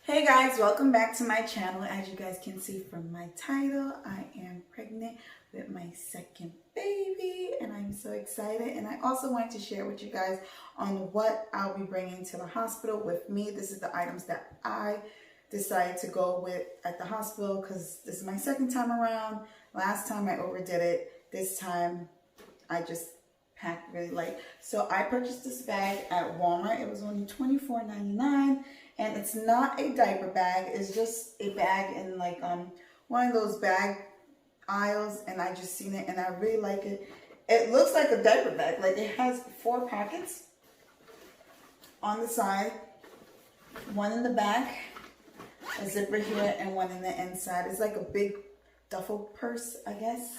Hey guys, welcome back to my channel. As you guys can see from my title, I am pregnant with my second baby and I'm so excited. And I also wanted to share with you guys on what I'll be bringing to the hospital with me. This is the items that I decided to go with at the hospital because this is my second time around. Last time I overdid it. This time I just packed really light. So I purchased this bag at Walmart. It was only $24.99. And it's not a diaper bag. It's just a bag in like one of those bag aisles, and I just seen it and I really like it. It looks like a diaper bag. Like it has 4 pockets on the side, one in the back, a zipper here, and one in the inside. It's like a big duffel purse, I guess,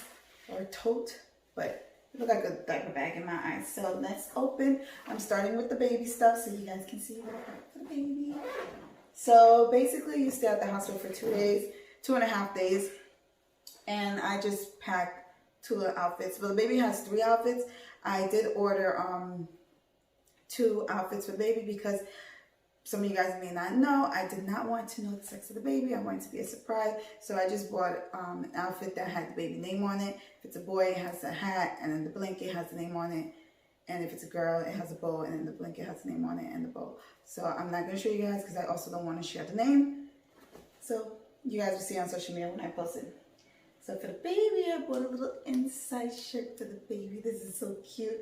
or a tote, but it looks like a diaper bag in my eyes. So let's open. I'm starting with the baby stuff so you guys can see what I got for the baby. So basically you stay at the hospital for 2 days, 2.5 days. And I just packed 2 outfits. But the baby has 3 outfits. I did order 2 outfits for baby because some of you guys may not know, I did not want to know the sex of the baby. I wanted to be a surprise. So I just bought an outfit that had the baby name on it. If it's a boy, it has a hat, and then the blanket has the name on it. And if it's a girl, it has a bow, and then the blanket has the name on it and the bow. So I'm not going to show you guys because I also don't want to share the name. So you guys will see on social media when I post it. So for the baby, I bought a little inside shirt for the baby. This is so cute.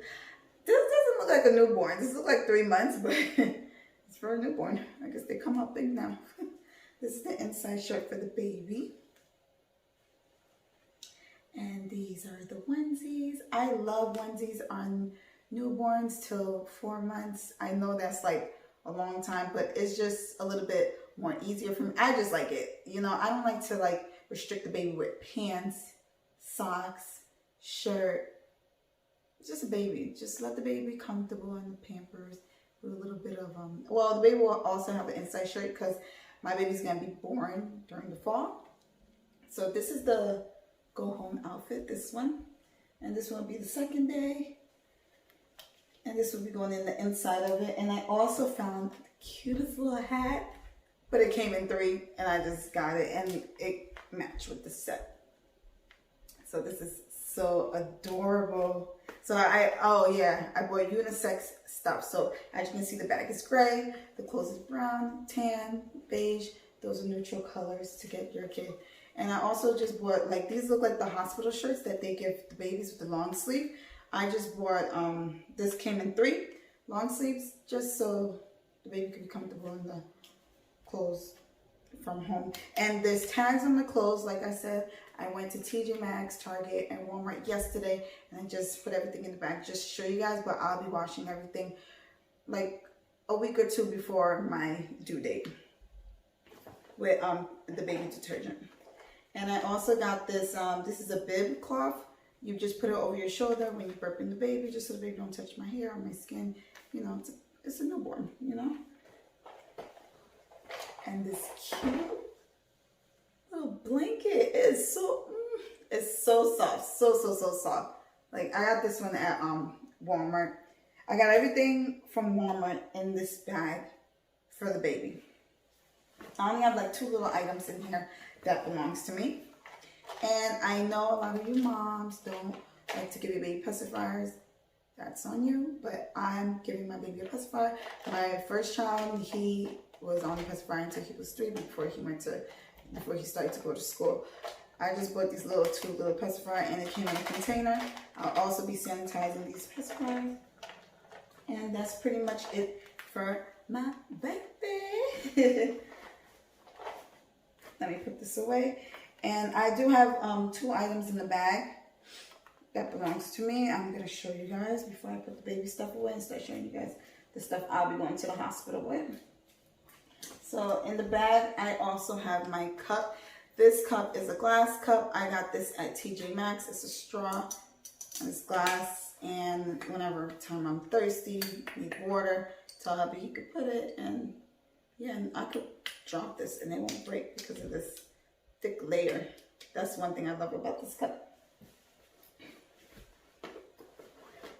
This doesn't look like a newborn. This looks like 3 months, but it's for a newborn. I guess they come out big now. This is the inside shirt for the baby. And these are the onesies. I love onesies on newborns till 4 months. I know that's like a long time, but it's just a little bit more easier for me. I just like it. You know, I don't like to like restrict the baby with pants, socks, shirt. It's just a baby. Just let the baby be comfortable in the Pampers with a little bit of, well, the baby will also have an inside shirt because my baby's going to be born during the fall. So this is the go home outfit, this one. And this one will be the second day. And this will be going in the inside of it. And I also found the cutest little hat, but it came in 3 and I just got it and it matched with the set. So this is so adorable. So I bought unisex stuff. So as you can see, the bag is gray, the clothes is brown, tan, beige. Those are neutral colors to get your kid. And I also just bought, like, these look like the hospital shirts that they give the babies with the long sleeve. I just bought, this came in 3 long sleeves just so the baby can be comfortable in the clothes from home. And there's tags on the clothes. Like I said, I went to TJ Maxx, Target, and Walmart yesterday, and I just put everything in the bag just to show you guys, but I'll be washing everything like a week or 2 before my due date with the baby detergent. And I also got this, this is a bib cloth. You just put it over your shoulder when you're burping the baby, just so the baby don't touch my hair or my skin. You know, it's a newborn, you know. And this cute little blanket is so, it's so soft, so soft. Like I got this one at Walmart. I got everything from Walmart in this bag for the baby. I only have like 2 little items in here that belongs to me. And I know a lot of you moms don't like to give your baby pacifiers. That's on you, but I'm giving my baby a pacifier. My first child, he was on a pacifier until he was 3 before he started to go to school. I just bought these 2 little pacifiers and it came in a container. I'll also be sanitizing these pacifiers. And that's pretty much it for my baby. Let me put this away. And I do have 2 items in the bag that belongs to me. I'm going to show you guys before I put the baby stuff away and start showing you guys the stuff I'll be going to the hospital with. So in the bag, I also have my cup. This cup is a glass cup. I got this at TJ Maxx. It's a straw and it's glass. And whenever time I'm thirsty, need water, tell hubby he could put it. And yeah, and I could drop this and it won't break because of this thick layer. That's one thing I love about this cup.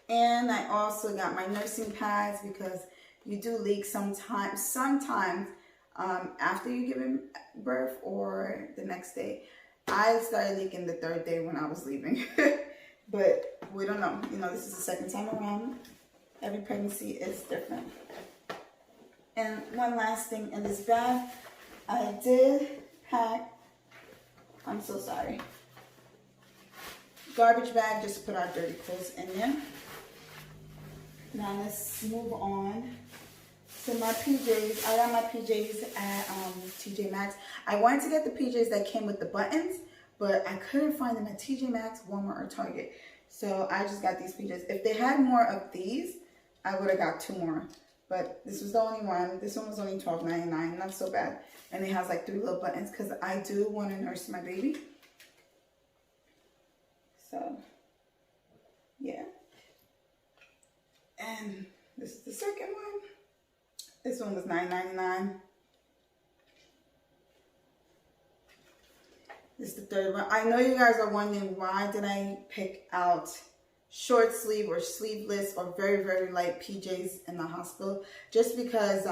And I also got my nursing pads because you do leak sometimes. Sometimes after you give him birth or the next day. I started leaking the 3rd day when I was leaving. But we don't know. You know, this is the 2nd time around. Every pregnancy is different. And one last thing in this bag, I did pack, I'm so sorry, garbage bag just to put our dirty clothes in there. Now let's move on to my PJs. I got my PJs at TJ Maxx. I wanted to get the PJs that came with the buttons, but I couldn't find them at TJ Maxx, Walmart, or Target. So I just got these PJs. If they had more of these, I would have got 2 more. But this was the only one. This one was only $12.99, not so bad. And it has like 3 little buttons because I do want to nurse my baby. So, yeah. And this is the second one. This one was $9.99. This is the third one. I know you guys are wondering, why did I pick out short sleeve or sleeveless or very, very light PJs in the hospital? Just because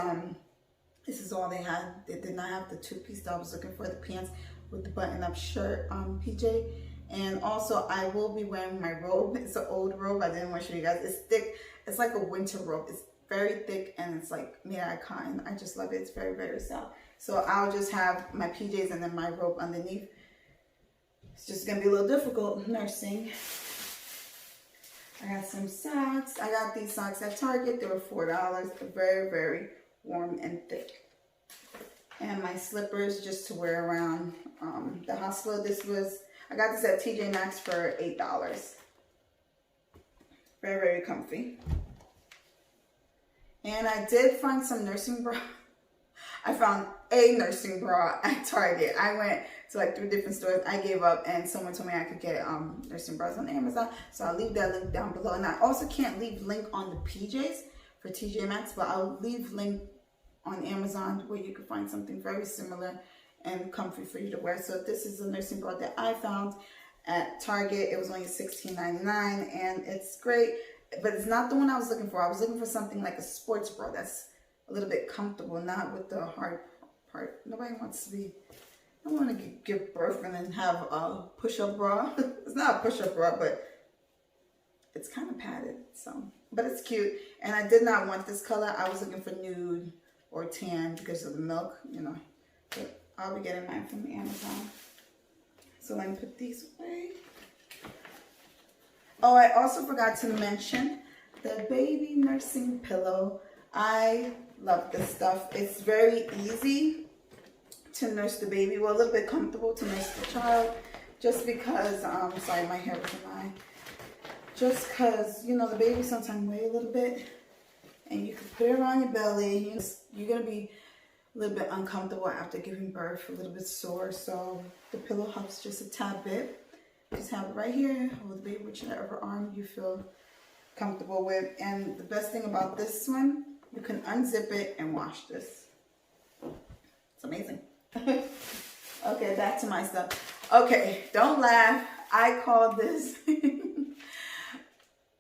this is all they had. They did not have the 2-piece that I was looking for, the pants with the button-up shirt PJ. And also, I will be wearing my robe. It's an old robe. I didn't want to show you guys. It's thick. It's like a winter robe. It's very thick and it's like made out of cotton. I just love it. It's very, very soft. So I'll just have my PJs and then my robe underneath. It's just going to be a little difficult nursing. I got some socks. I got these socks at Target. They were $4. They're very, very warm and thick. And my slippers just to wear around the hospital. I got this at TJ Maxx for $8. Very, very comfy. And I did find some nursing bra. I found a nursing bra at Target. I went to like 3 different stores. I gave up and someone told me I could get nursing bras on Amazon. So I'll leave that link down below. And I also can't leave link on the PJs for TJ Maxx, but I'll leave link on Amazon where you can find something very similar and comfy for you to wear. So this is a nursing bra that I found at Target. It was only $16.99 and it's great, but it's not the one I was looking for. I was looking for something like a sports bra that's a little bit comfortable, not with the hard part. Nobody wants to be, I want to give birth and then have a push-up bra. It's not a push-up bra, but it's kind of padded, so, but it's cute. And I did not want this color. I was looking for nude or tan because of the milk, you know, but I'll be getting mine from Amazon. So let me put these away. Oh, I also forgot to mention the baby nursing pillow. I love this stuff. It's very easy to nurse the baby. Well, a little bit comfortable to nurse the child. Just because, sorry, my hair was in my eye. Just because, you know, the baby sometimes weighs a little bit. And you can put it around your belly. You're going to be a little bit uncomfortable after giving birth, a little bit sore. So the pillow helps just a tad bit. Just have it right here. Hold the baby with whichever arm you feel comfortable with. And the best thing about this one, you can unzip it and wash this. It's amazing. Okay, back to my stuff. Okay, don't laugh. I call this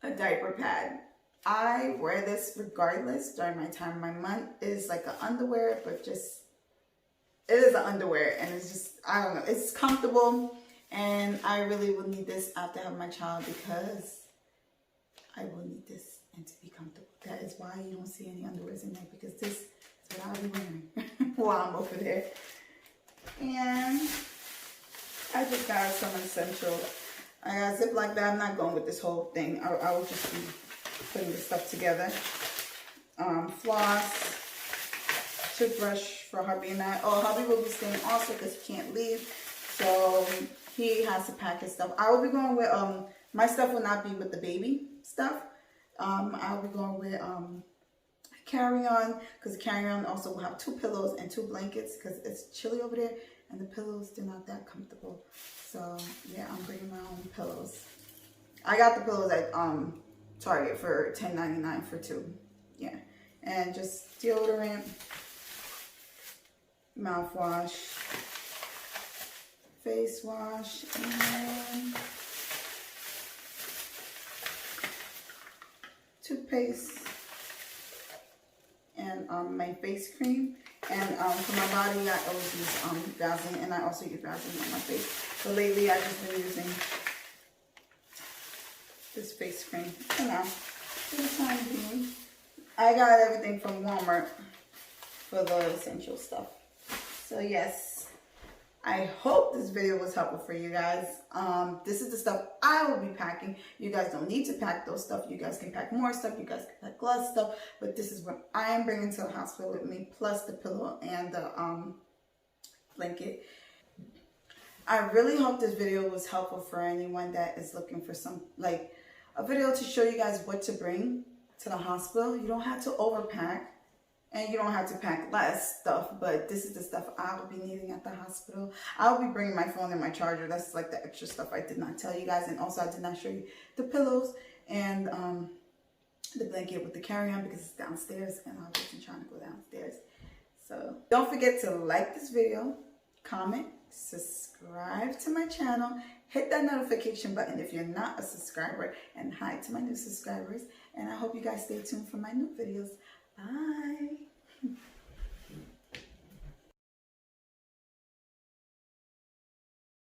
a diaper pad. I wear this regardless during my time. My month is like an underwear, but just, it is an underwear and it's just, I don't know, it's comfortable. And I really will need this after having my child because I will need this and to be comfortable. That is why you don't see any underwears in there, because this is what I'll be wearing while I'm over there. And I just got some essentials. I got a Ziploc bag. I'm not going with this whole thing. I will just be putting this stuff together. Floss, toothbrush for hubby and I. Oh, hubby will be staying also because he can't leave. So he has to pack his stuff. I will be going with, my stuff will not be with the baby stuff. I'll be going with carry-on, because the carry-on also will have 2 pillows and 2 blankets because it's chilly over there and the pillows, they're not that comfortable. So yeah, I'm bringing my own pillows. I got the pillows at Target for $10.99 for 2. Yeah, and just deodorant, mouthwash, face wash, and toothpaste, and and my face cream. And for my body, I always use Vaseline, and I also use Vaseline on my face. But lately, I've just been using this face cream for now. For the time being, I got everything from Walmart for the essential stuff. So yes, I hope this video was helpful for you guys. This is the stuff I will be packing. You guys don't need to pack those stuff. You guys can pack more stuff. You guys can pack less stuff. But this is what I am bringing to the hospital with me, plus the pillow and the blanket. I really hope this video was helpful for anyone that is looking for some, like, a video to show you guys what to bring to the hospital. You don't have to overpack. And you don't have to pack less stuff, but this is the stuff I will be needing at the hospital. I will be bringing my phone and my charger. That's like the extra stuff I did not tell you guys. And also I did not show you the pillows and the blanket with the carry-on because it's downstairs and I wasn't trying to go downstairs. So don't forget to like this video, comment, subscribe to my channel, hit that notification button if you're not a subscriber, and hi to my new subscribers. And I hope you guys stay tuned for my new videos. Bye.